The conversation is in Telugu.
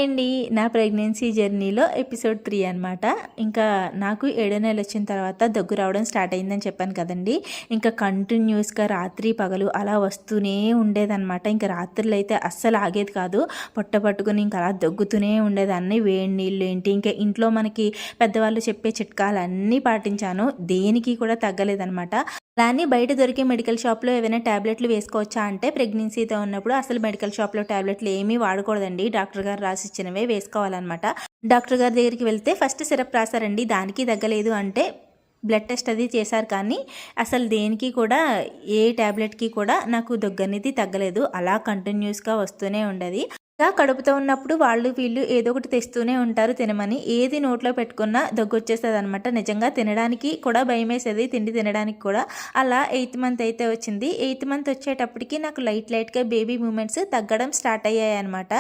అండి నా ప్రెగ్నెన్సీ జర్నీలో ఎపిసోడ్ 3 అనమాట. ఇంకా నాకు 7వ నెల వచ్చిన తర్వాత దగ్గు రావడం స్టార్ట్ అయిందని చెప్పాను కదండి. ఇంకా కంటిన్యూస్గా రాత్రి పగలు అలా వస్తూనే ఉండేదన్నమాట. ఇంకా రాత్రులు అయితే అస్సలు ఆగేది కాదు. పొట్ట పట్టుకుని ఇంకా అలా దగ్గుతూనే ఉండేదాన్ని. వేడి నీళ్ళు ఏంటి, ఇంకా ఇంట్లో మనకి పెద్దవాళ్ళు చెప్పే చిట్కాలన్నీ పాటించాను. దేనికి కూడా తగ్గలేదన్నమాట. అలానే బయట దొరికే మెడికల్ షాప్లో ఏవైనా ట్యాబ్లెట్లు వేసుకోవచ్చా అంటే, ప్రెగ్నెన్సీతో ఉన్నప్పుడు అసలు మెడికల్ షాప్లో ట్యాబ్లెట్లు ఏమీ వాడకూడదండి. డాక్టర్ గారు రాసిచ్చినవే వేసుకోవాలన్నమాట. డాక్టర్ గారి దగ్గరికి వెళ్తే ఫస్ట్ సిరప్ రాశారండి. దానికి తగ్గలేదు అంటే బ్లడ్ టెస్ట్ అది చేశారు, కానీ అసలు దేనికి కూడా ఏ ట్యాబ్లెట్కి కూడా నాకు దగ్గు అనేది తగ్గలేదు. అలా కంటిన్యూస్గా వస్తూనే ఉండేది. ఇంకా కడుపుతో ఉన్నప్పుడు వాళ్ళు వీళ్ళు ఏదో ఒకటి తెస్తూనే ఉంటారు తినమని. ఏది నోట్లో పెట్టుకున్నా దగ్గు వచ్చేస్తుంది అనమాట. నిజంగా తినడానికి కూడా భయం వేసేది, తిండి తినడానికి కూడా. అలా 8th మంత్ అయితే వచ్చింది. 8th మంత్ వచ్చేటప్పటికి నాకు లైట్గా బేబీ మూమెంట్స్ తగ్గడం స్టార్ట్ అయ్యాయి అనమాట.